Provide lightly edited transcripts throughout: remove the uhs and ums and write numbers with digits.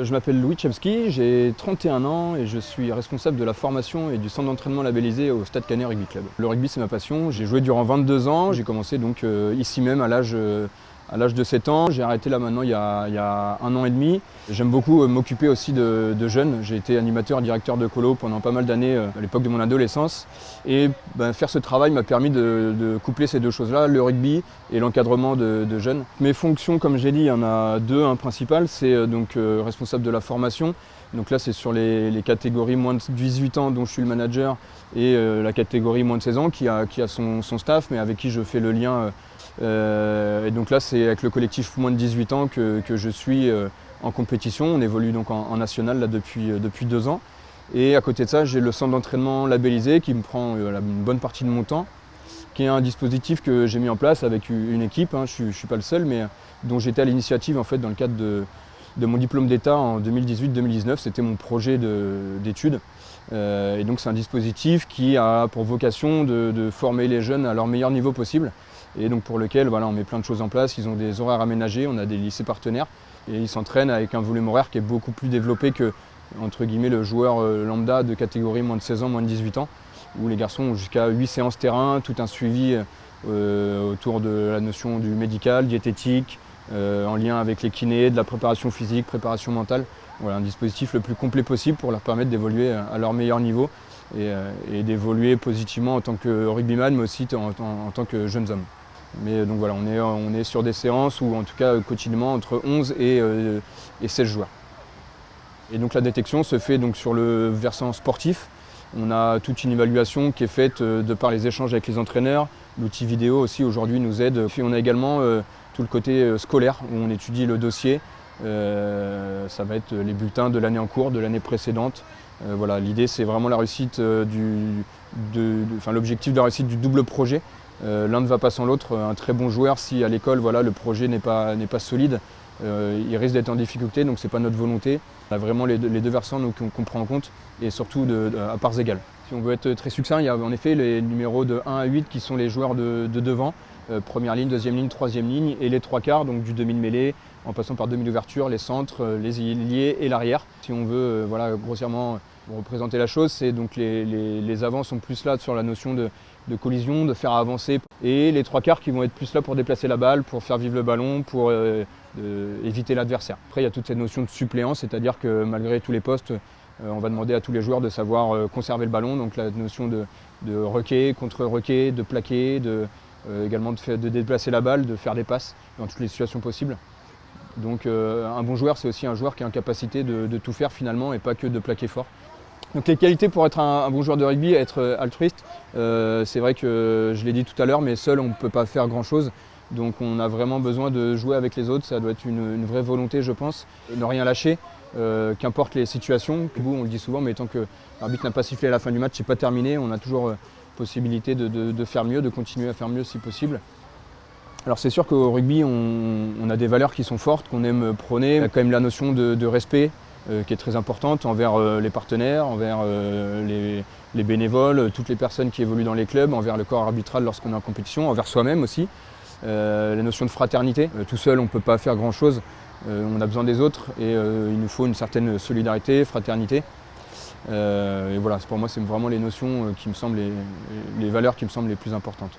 Je m'appelle Louis Tchepski, j'ai 31 ans et je suis responsable de la formation et du centre d'entraînement labellisé au Stade Canet Rugby Club. Le rugby, c'est ma passion. J'ai joué durant 22 ans. J'ai commencé donc ici même à l'âge de 7 ans. J'ai arrêté là maintenant il y a 1 an et demi. J'aime beaucoup m'occuper aussi de jeunes. J'ai été animateur et directeur de colo pendant pas mal d'années à l'époque de mon adolescence. Et faire ce travail m'a permis de coupler ces deux choses-là, le rugby et l'encadrement de jeunes. Mes fonctions, comme j'ai dit, il y en a deux. Un principal, c'est donc responsable de la formation. Donc là, c'est sur les catégories moins de 18 ans dont je suis le manager et la catégorie moins de 16 ans qui a son staff, mais avec qui je fais le lien. Et donc là, c'est avec le collectif moins de 18 ans que je suis en compétition. On évolue donc en national là, depuis 2 ans. Et à côté de ça, j'ai le centre d'entraînement labellisé qui me prend une bonne partie de mon temps, qui est un dispositif que j'ai mis en place avec une équipe. Je ne suis pas le seul, mais dont j'étais à l'initiative en fait, dans le cadre de mon diplôme d'État en 2018-2019. C'était mon projet d'études. Et donc c'est un dispositif qui a pour vocation de former les jeunes à leur meilleur niveau possible. Et donc pour lequel on met plein de choses en place. Ils ont des horaires aménagés, on a des lycées partenaires et ils s'entraînent avec un volume horaire qui est beaucoup plus développé que entre guillemets, le joueur lambda de catégorie moins de 16 ans, moins de 18 ans, où les garçons ont jusqu'à 8 séances terrain, tout un suivi autour de la notion du médical, diététique, en lien avec les kinés, de la préparation physique, préparation mentale. Voilà, un dispositif le plus complet possible pour leur permettre d'évoluer à leur meilleur niveau et d'évoluer positivement en tant que rugbyman, mais aussi en tant que jeunes hommes. Mais donc voilà, on est sur des séances où en tout cas quotidiennement entre 11 et 16 joueurs. Et donc la détection se fait donc sur le versant sportif. On a toute une évaluation qui est faite de par les échanges avec les entraîneurs. L'outil vidéo aussi aujourd'hui nous aide. Puis on a également tout le côté scolaire où on étudie le dossier. Ça va être les bulletins de l'année en cours, de l'année précédente. Voilà, l'idée c'est vraiment la réussite l'objectif de la réussite du double projet. L'un ne va pas sans l'autre. Un très bon joueur, si à l'école le projet n'est pas solide, il risque d'être en difficulté, donc ce n'est pas notre volonté. On a vraiment les deux versants qu'on prend en compte et surtout à parts égales. Si on veut être très succinct, il y a en effet les numéros de 1 à 8 qui sont les joueurs de devant, première ligne, deuxième ligne, troisième ligne et les trois quarts, donc du demi-mêlée en passant par demi-d'ouverture, les centres, les ailiers et l'arrière. Si on veut grossièrement représenter la chose, c'est donc les avants sont plus là sur la notion de collision, de faire avancer, et les trois quarts qui vont être plus là pour déplacer la balle, pour faire vivre le ballon, pour éviter l'adversaire. Après il y a toute cette notion de suppléance, c'est-à-dire que malgré tous les postes, on va demander à tous les joueurs de savoir conserver le ballon, donc la notion de requai, contre-requai, de plaquer, également de déplacer la balle, de faire des passes dans toutes les situations possibles. Donc un bon joueur, c'est aussi un joueur qui est en capacité de tout faire finalement et pas que de plaquer fort. Donc les qualités pour être un bon joueur de rugby, être altruiste, c'est vrai que je l'ai dit tout à l'heure, mais seul on ne peut pas faire grand-chose. Donc on a vraiment besoin de jouer avec les autres, ça doit être une vraie volonté je pense. Ne rien lâcher, qu'importe les situations. On le dit souvent, mais tant que l'arbitre n'a pas sifflé à la fin du match, c'est pas terminé, on a toujours possibilité de faire mieux, de continuer à faire mieux si possible. Alors c'est sûr qu'au rugby, on a des valeurs qui sont fortes, qu'on aime prôner. Il y a quand même la notion de respect qui est très importante envers les partenaires, envers les bénévoles, toutes les personnes qui évoluent dans les clubs, envers le corps arbitral lorsqu'on est en compétition, envers soi-même aussi. La notion de fraternité. Tout seul, on ne peut pas faire grand-chose. On a besoin des autres et il nous faut une certaine solidarité, fraternité. Et voilà, pour moi, c'est vraiment les notions qui me semblent, les valeurs qui me semblent les plus importantes.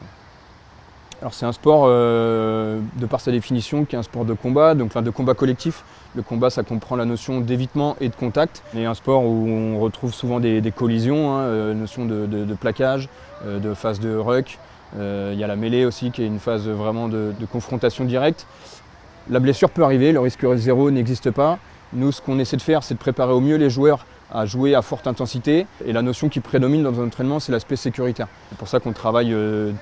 Alors c'est un sport, de par sa définition, qui est un sport de combat, donc de combat collectif. Le combat, ça comprend la notion d'évitement et de contact. C'est un sport où on retrouve souvent des collisions, notion de plaquage, de phase de ruck. Il y a la mêlée aussi, qui est une phase vraiment de confrontation directe. La blessure peut arriver, le risque zéro n'existe pas. Nous, ce qu'on essaie de faire, c'est de préparer au mieux les joueurs à jouer à forte intensité. Et la notion qui prédomine dans un entraînement, c'est l'aspect sécuritaire. C'est pour ça qu'on travaille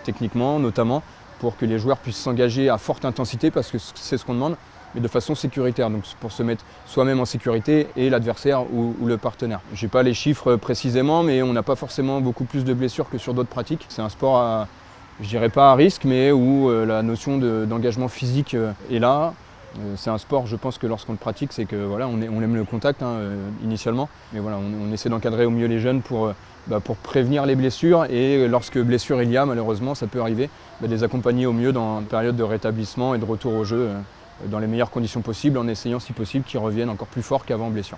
techniquement, notamment, pour que les joueurs puissent s'engager à forte intensité, parce que c'est ce qu'on demande, mais de façon sécuritaire, donc pour se mettre soi-même en sécurité et l'adversaire ou le partenaire. Je n'ai pas les chiffres précisément, mais on n'a pas forcément beaucoup plus de blessures que sur d'autres pratiques. C'est un sport, je dirais pas à risque, mais où la notion d'engagement physique est là. C'est un sport, je pense que lorsqu'on le pratique, c'est que on aime le contact initialement, mais on essaie d'encadrer au mieux les jeunes pour prévenir les blessures, et lorsque blessure il y a, malheureusement, ça peut arriver, de les accompagner au mieux dans une période de rétablissement et de retour au jeu dans les meilleures conditions possibles, en essayant si possible qu'ils reviennent encore plus forts qu'avant blessure.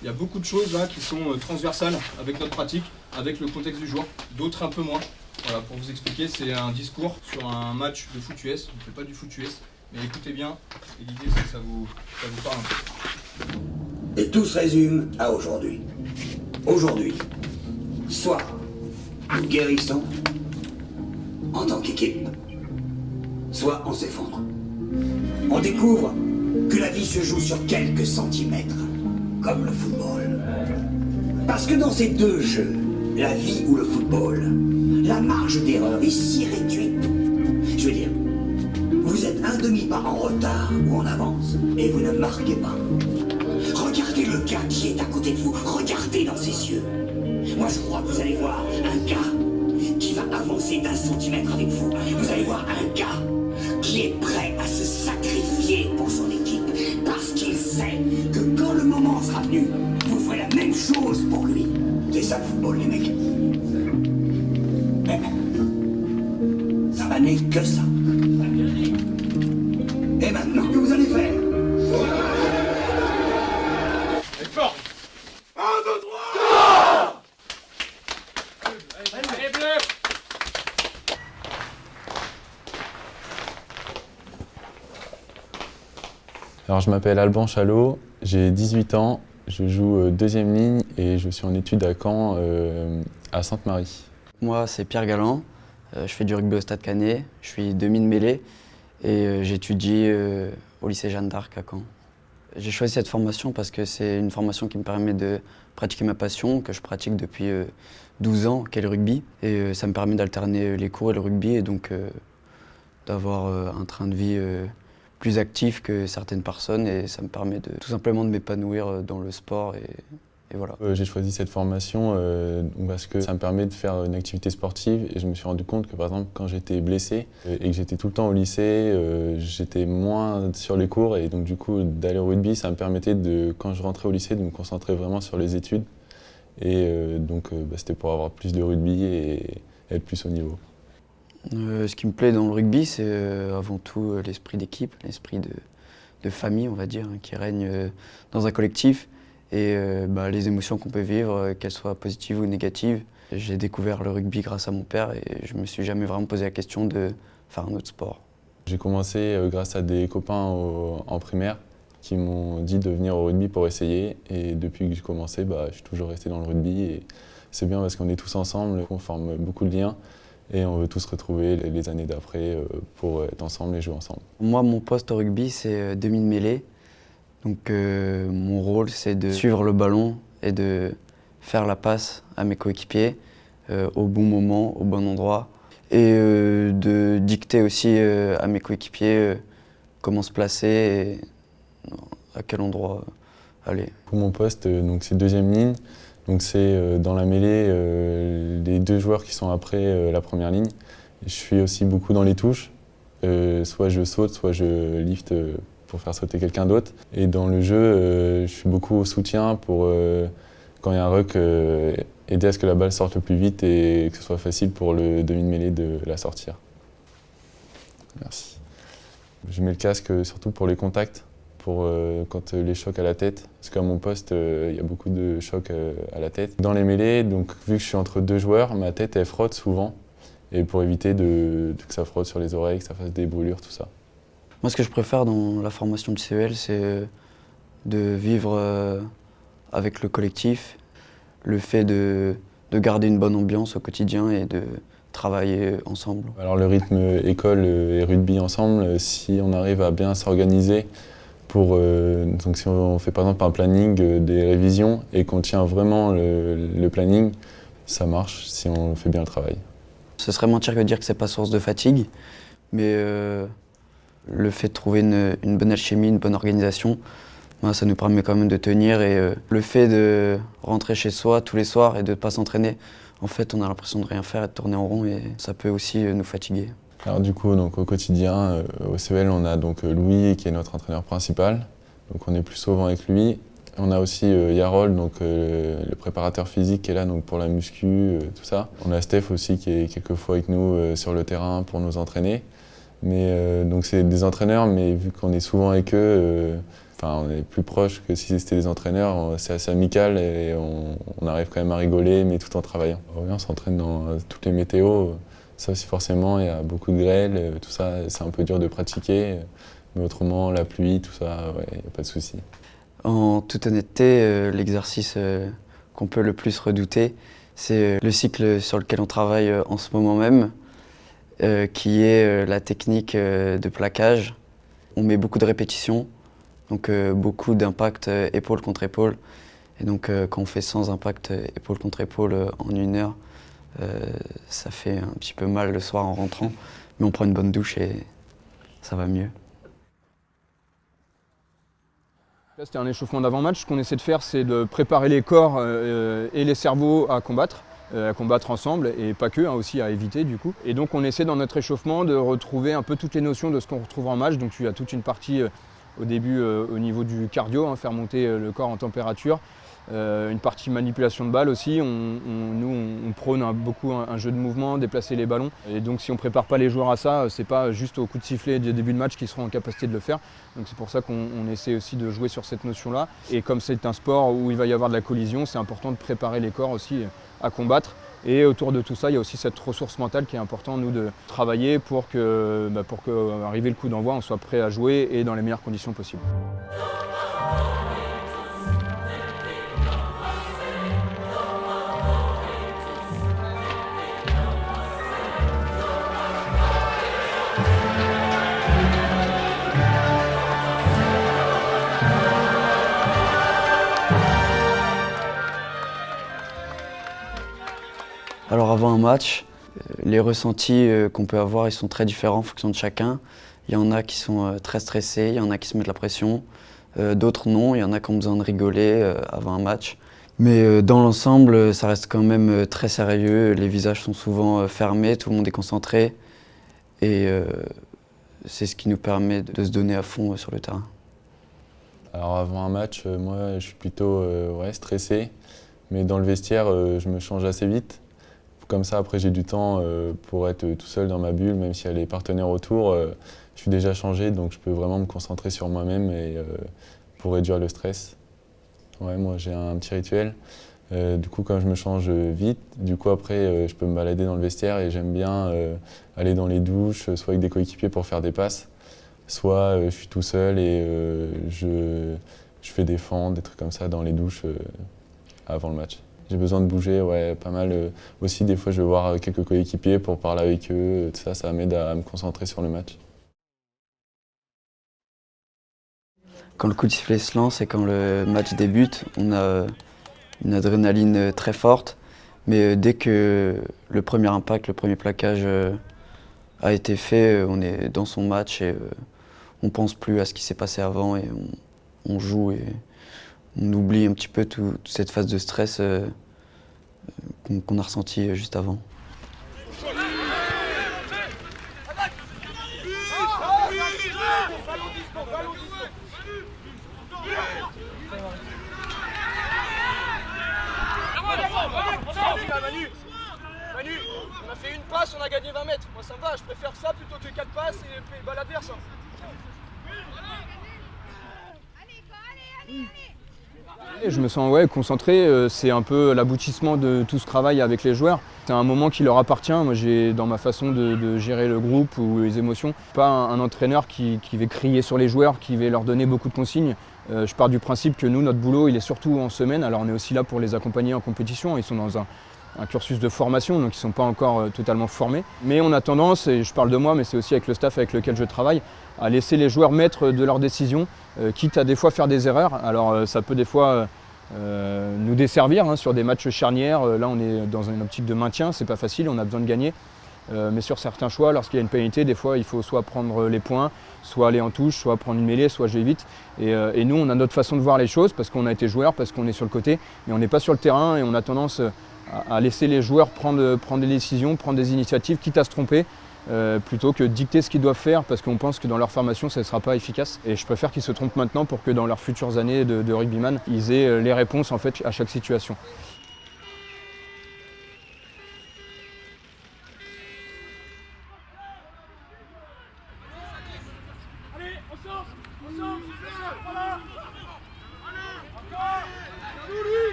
Il y a beaucoup de choses là qui sont transversales avec notre pratique, avec le contexte du jour, d'autres un peu moins. Voilà, pour vous expliquer, c'est un discours sur un match de foot US. On ne fait pas du foot US, mais écoutez bien, et l'idée c'est que ça vous parle un peu. Et tout se résume à aujourd'hui. Aujourd'hui, soit nous guérissons en tant qu'équipe, soit on s'effondre. On découvre que la vie se joue sur quelques centimètres, comme le football. Parce que dans ces deux jeux, la vie ou le football, la marge d'erreur est si réduite. Je veux dire, vous êtes un demi-pas en retard ou en avance, et vous ne marquez pas. Regardez le gars qui est à côté de vous, regardez dans ses yeux. Moi je crois que vous allez voir un gars qui va avancer d'1 centimètre avec vous. Vous allez voir un gars qui est prêt à se sacrifier pour son équipe, parce qu'il sait que quand le moment sera venu, vous ferez la même chose pour lui. C'est ça le football, les mecs. Mais ça n'est que ça. Et maintenant, que vous allez faire? Fort. 1, 2, 3. Allez, bleu. Alors je m'appelle Alban Chalot, j'ai 18 ans, je joue deuxième ligne et je suis en études à Caen, à Sainte-Marie. Moi c'est Pierre Galland, je fais du rugby au Stade Canet, je suis demi de mêlée et j'étudie au lycée Jeanne d'Arc à Caen. J'ai choisi cette formation parce que c'est une formation qui me permet de pratiquer ma passion, que je pratique depuis 12 ans, qu'est le rugby. Et ça me permet d'alterner les cours et le rugby et donc d'avoir un train de vie plus actif que certaines personnes et ça me permet tout simplement de m'épanouir dans le sport et voilà. J'ai choisi cette formation parce que ça me permet de faire une activité sportive et je me suis rendu compte que par exemple quand j'étais blessé et que j'étais tout le temps au lycée, j'étais moins sur les cours et donc du coup d'aller au rugby ça me permettait quand je rentrais au lycée de me concentrer vraiment sur les études et donc c'était pour avoir plus de rugby et être plus au niveau. Ce qui me plaît dans le rugby, c'est avant tout l'esprit d'équipe, l'esprit de famille, on va dire, qui règne dans un collectif. Et les émotions qu'on peut vivre, qu'elles soient positives ou négatives. J'ai découvert le rugby grâce à mon père et je me suis jamais vraiment posé la question de faire un autre sport. J'ai commencé grâce à des copains en primaire qui m'ont dit de venir au rugby pour essayer. Et depuis que j'ai commencé, je suis toujours resté dans le rugby. Et c'est bien parce qu'on est tous ensemble, on forme beaucoup de liens. Et on veut tous se retrouver les années d'après pour être ensemble et jouer ensemble. Moi, mon poste au rugby, c'est demi de mêlée. Donc mon rôle, c'est de suivre le ballon et de faire la passe à mes coéquipiers au bon moment, au bon endroit. Et de dicter aussi à mes coéquipiers comment se placer et à quel endroit aller. Pour mon poste, c'est deuxième ligne. Donc c'est dans la mêlée les deux joueurs qui sont après la première ligne. Je suis aussi beaucoup dans les touches. Soit je saute, soit je lift pour faire sauter quelqu'un d'autre. Et dans le jeu, je suis beaucoup au soutien pour, quand il y a un ruck, aider à ce que la balle sorte le plus vite et que ce soit facile pour le demi de mêlée de la sortir. Merci. Je mets le casque surtout pour les contacts. Quand les chocs à la tête, parce qu'à mon poste, il y a beaucoup de chocs à la tête. Dans les mêlées, donc, vu que je suis entre deux joueurs, ma tête elle frotte souvent, et pour éviter que ça frotte sur les oreilles, que ça fasse des brûlures, tout ça. Moi, ce que je préfère dans la formation du CEL, c'est de vivre avec le collectif, le fait de garder une bonne ambiance au quotidien et de travailler ensemble. Alors le rythme école et rugby ensemble, si on arrive à bien s'organiser, donc si on fait par exemple un planning des révisions et qu'on tient vraiment le planning, ça marche si on fait bien le travail. Ce serait mentir que de dire que c'est pas source de fatigue, mais le fait de trouver une bonne alchimie, une bonne organisation, ça nous permet quand même de tenir. Et le fait de rentrer chez soi tous les soirs et de ne pas s'entraîner, en fait, on a l'impression de rien faire et de tourner en rond et ça peut aussi nous fatiguer. Alors du coup, donc, au quotidien, au CEL, on a donc Louis qui est notre entraîneur principal. Donc on est plus souvent avec lui. On a aussi Yarol, donc, le préparateur physique qui est là donc, pour la muscu, tout ça. On a Steph aussi qui est quelquefois avec nous sur le terrain pour nous entraîner. Mais donc c'est des entraîneurs, mais vu qu'on est souvent avec eux, on est plus proche que si c'était des entraîneurs. C'est assez amical et on arrive quand même à rigoler, mais tout en travaillant. Oui, on s'entraîne dans toutes les météos. Ça aussi forcément, il y a beaucoup de grêle, tout ça, c'est un peu dur de pratiquer. Mais autrement, la pluie, tout ça, il n'y a pas de souci. En toute honnêteté, l'exercice qu'on peut le plus redouter, c'est le cycle sur lequel on travaille en ce moment même, qui est la technique de plaquage. On met beaucoup de répétitions, donc beaucoup d'impact épaule contre épaule. Et donc quand on fait sans impact épaule contre épaule en 1 heure, ça fait un petit peu mal le soir en rentrant, mais on prend une bonne douche et ça va mieux. Là, c'était un échauffement d'avant-match. Ce qu'on essaie de faire, c'est de préparer les corps et les cerveaux à combattre ensemble et pas que, aussi à éviter du coup. Et donc on essaie dans notre échauffement de retrouver un peu toutes les notions de ce qu'on retrouve en match. Donc il y a toute une partie au début au niveau du cardio, faire monter le corps en température. Une partie manipulation de balles aussi. Nous, on prône beaucoup un jeu de mouvement, déplacer les ballons. Et donc si on ne prépare pas les joueurs à ça, c'est pas juste au coup de sifflet du début de match qu'ils seront en capacité de le faire. Donc c'est pour ça qu'on essaie aussi de jouer sur cette notion-là. Et comme c'est un sport où il va y avoir de la collision, c'est important de préparer les corps aussi à combattre. Et autour de tout ça, il y a aussi cette ressource mentale qui est importante, nous, de travailler pour que, arrivé le coup d'envoi, on soit prêt à jouer et dans les meilleures conditions possibles. Alors avant un match, les ressentis qu'on peut avoir, ils sont très différents en fonction de chacun. Il y en a qui sont très stressés, il y en a qui se mettent la pression, d'autres non, il y en a qui ont besoin de rigoler avant un match. Mais dans l'ensemble, ça reste quand même très sérieux, les visages sont souvent fermés, tout le monde est concentré et c'est ce qui nous permet de se donner à fond sur le terrain. Alors avant un match, moi je suis plutôt stressé, mais dans le vestiaire, je me change assez vite. Comme ça, après, j'ai du temps pour être tout seul dans ma bulle, même s'il y a les partenaires autour. Je suis déjà changé, donc je peux vraiment me concentrer sur moi-même et pour réduire le stress. Ouais, moi, j'ai un petit rituel. Du coup, quand je me change vite, du coup, après, je peux me balader dans le vestiaire et j'aime bien aller dans les douches, soit avec des coéquipiers pour faire des passes, soit je suis tout seul et je fais des fentes, des trucs comme ça dans les douches avant le match. J'ai besoin de bouger, pas mal. Aussi, des fois, je vais voir quelques coéquipiers pour parler avec eux. Tout ça, ça m'aide à me concentrer sur le match. Quand le coup de sifflet se lance et quand le match débute, on a une adrénaline très forte. Mais dès que le premier impact, le premier plaquage a été fait, on est dans son match et on ne pense plus à ce qui s'est passé avant et on joue. Et on oublie un petit peu toute cette phase de stress qu'on a ressentie juste avant. Manu, on a fait une passe, on a gagné 20 mètres. Moi ça me va, je préfère ça plutôt que 4 passes et balle adverse. Et je me sens concentré, c'est un peu l'aboutissement de tout ce travail avec les joueurs. C'est un moment qui leur appartient. Moi, j'ai dans ma façon de gérer le groupe ou les émotions, pas un entraîneur qui va crier sur les joueurs, qui va leur donner beaucoup de consignes. Je pars du principe que nous, notre boulot, il est surtout en semaine. Alors on est aussi là pour les accompagner en compétition. Ils sont dans un cursus de formation, donc ils ne sont pas encore totalement formés. Mais on a tendance, et je parle de moi, mais c'est aussi avec le staff avec lequel je travaille, à laisser les joueurs maîtres de leurs décisions, quitte à des fois faire des erreurs. Alors ça peut des fois nous desservir sur des matchs charnières. Là on est dans une optique de maintien, c'est pas facile, on a besoin de gagner. Mais sur certains choix, lorsqu'il y a une pénalité, des fois il faut soit prendre les points, soit aller en touche, soit prendre une mêlée, soit jouer vite. Et nous, on a notre façon de voir les choses parce qu'on a été joueur, parce qu'on est sur le côté, mais on n'est pas sur le terrain et on a tendance à laisser les joueurs prendre des décisions, prendre des initiatives, quitte à se tromper, plutôt que dicter ce qu'ils doivent faire parce qu'on pense que dans leur formation ça ne sera pas efficace. Et je préfère qu'ils se trompent maintenant pour que dans leurs futures années de rugbyman, ils aient les réponses en fait, à chaque situation.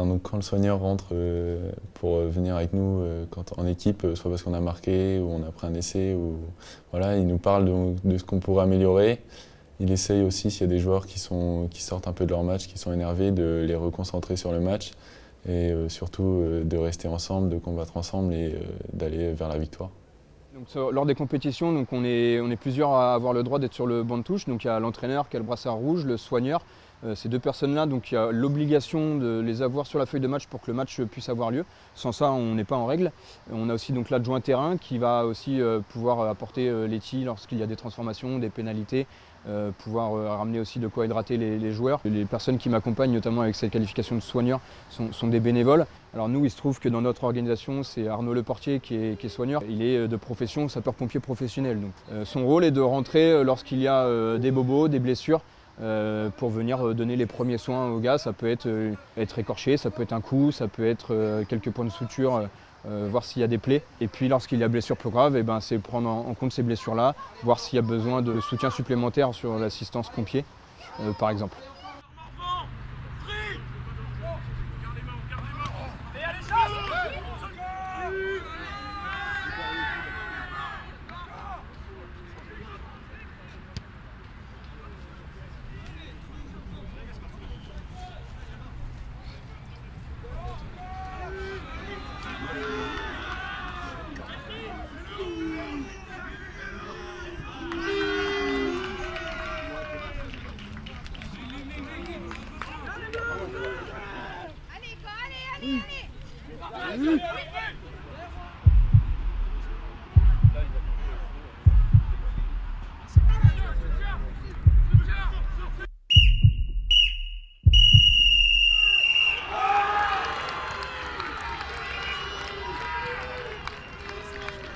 Donc quand le soigneur rentre pour venir avec nous en équipe, soit parce qu'on a marqué ou on a pris un essai, voilà, il nous parle de ce qu'on pourrait améliorer. Il essaye aussi, s'il y a des joueurs qui sortent un peu de leur match, qui sont énervés, de les reconcentrer sur le match et surtout de rester ensemble, de combattre ensemble et d'aller vers la victoire. Donc, lors des compétitions, donc, on est plusieurs à avoir le droit d'être sur le banc de touche. Donc il y a l'entraîneur qui a le brassard rouge, le soigneur. Ces deux personnes-là, donc il y a l'obligation de les avoir sur la feuille de match pour que le match puisse avoir lieu. Sans ça, on n'est pas en règle. On a aussi donc l'adjoint terrain qui va aussi pouvoir apporter l'éti lorsqu'il y a des transformations, des pénalités, pouvoir ramener aussi de quoi hydrater les joueurs. Les personnes qui m'accompagnent, notamment avec cette qualification de soigneur, sont des bénévoles. Alors nous, il se trouve que dans notre organisation, c'est Arnaud Leportier qui est soigneur. Il est de profession sapeur-pompier professionnel. Donc, son rôle est de rentrer lorsqu'il y a des bobos, des blessures, pour venir donner les premiers soins aux gars. Ça peut être écorché, ça peut être un coup, ça peut être quelques points de suture, voir s'il y a des plaies. Et puis lorsqu'il y a blessure plus grave, c'est prendre en compte ces blessures-là, voir s'il y a besoin de soutien supplémentaire sur l'assistance pompier, par exemple.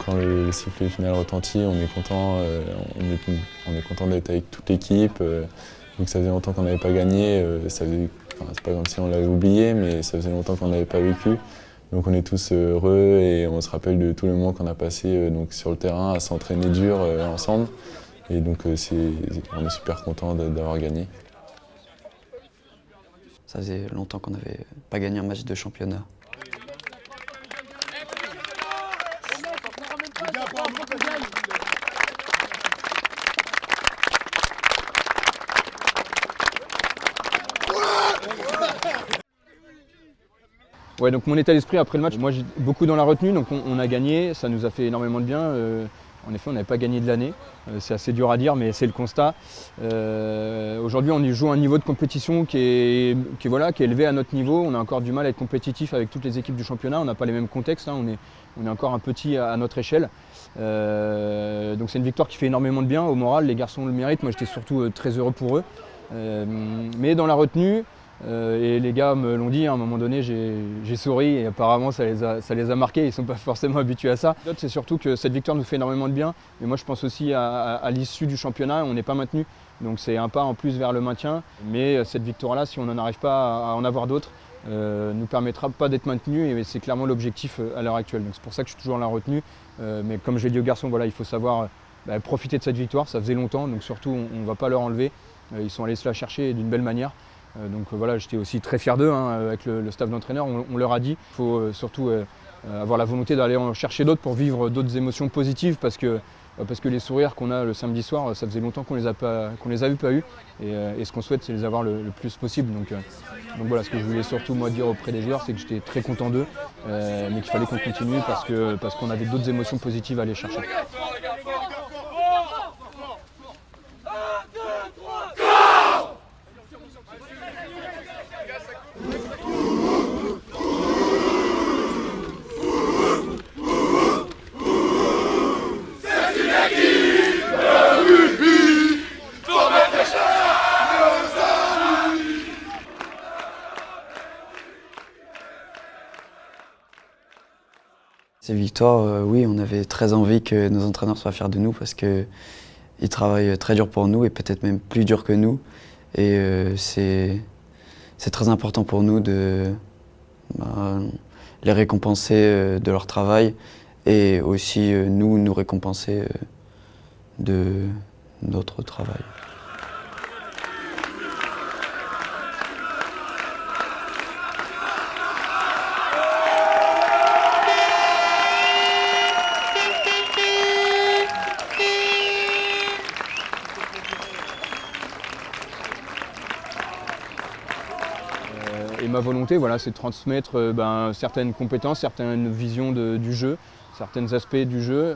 Quand le sifflet final retentit, on est content, d'être avec toute l'équipe. Donc ça faisait longtemps qu'on n'avait pas gagné, c'est pas comme si on l'avait oublié, mais ça faisait longtemps qu'on n'avait pas vécu. Donc on est tous heureux et on se rappelle de tout le moment qu'on a passé sur le terrain à s'entraîner dur ensemble. Et donc on est super content d'avoir gagné. Ça faisait longtemps qu'on n'avait pas gagné un match de championnat. Ouais, donc mon état d'esprit après le match, moi j'ai beaucoup dans la retenue, donc on a gagné, ça nous a fait énormément de bien. En effet, on n'avait pas gagné de l'année, c'est assez dur à dire, mais c'est le constat. Aujourd'hui, on y joue un niveau de compétition qui est élevé à notre niveau. On a encore du mal à être compétitif avec toutes les équipes du championnat, on n'a pas les mêmes contextes, on est encore un petit à notre échelle. Donc c'est une victoire qui fait énormément de bien au moral, les garçons le méritent, moi j'étais surtout très heureux pour eux. Mais dans la retenue, et les gars me l'ont dit, à un moment donné j'ai souri et apparemment ça les a marqués, ils ne sont pas forcément habitués à ça. C'est surtout que cette victoire nous fait énormément de bien, mais moi je pense aussi à l'issue du championnat, on n'est pas maintenu, donc c'est un pas en plus vers le maintien. Mais cette victoire-là, si on n'en arrive pas à en avoir d'autres, nous permettra pas d'être maintenu et c'est clairement l'objectif à l'heure actuelle. Donc c'est pour ça que je suis toujours dans la retenue, mais comme j'ai dit aux garçons, voilà, il faut savoir profiter de cette victoire, ça faisait longtemps, donc surtout on ne va pas leur enlever, ils sont allés se la chercher d'une belle manière. Donc voilà, j'étais aussi très fier d'eux, avec le staff d'entraîneur, on leur a dit, il faut surtout avoir la volonté d'aller en chercher d'autres pour vivre d'autres émotions positives parce que les sourires qu'on a le samedi soir, ça faisait longtemps qu'on les avait pas eus et ce qu'on souhaite c'est les avoir le plus possible. Donc voilà, ce que je voulais surtout moi dire auprès des joueurs, c'est que j'étais très content d'eux, mais qu'il fallait qu'on continue parce qu'on avait d'autres émotions positives à aller chercher. Go! Ces victoires, oui, on avait très envie que nos entraîneurs soient fiers de nous parce qu'ils travaillent très dur pour nous et peut-être même plus dur que nous. Et c'est très important pour nous de les récompenser de leur travail et aussi nous récompenser de notre travail. Et ma volonté, voilà, c'est de transmettre certaines compétences, certaines visions du jeu, certains aspects du jeu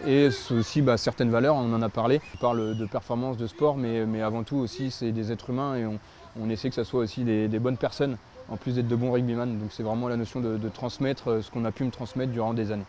et aussi certaines valeurs, on en a parlé. On parle de performance, de sport, mais avant tout aussi c'est des êtres humains et on essaie que ce soit aussi des bonnes personnes, en plus d'être de bons rugbyman. Donc c'est vraiment la notion de transmettre ce qu'on a pu me transmettre durant des années.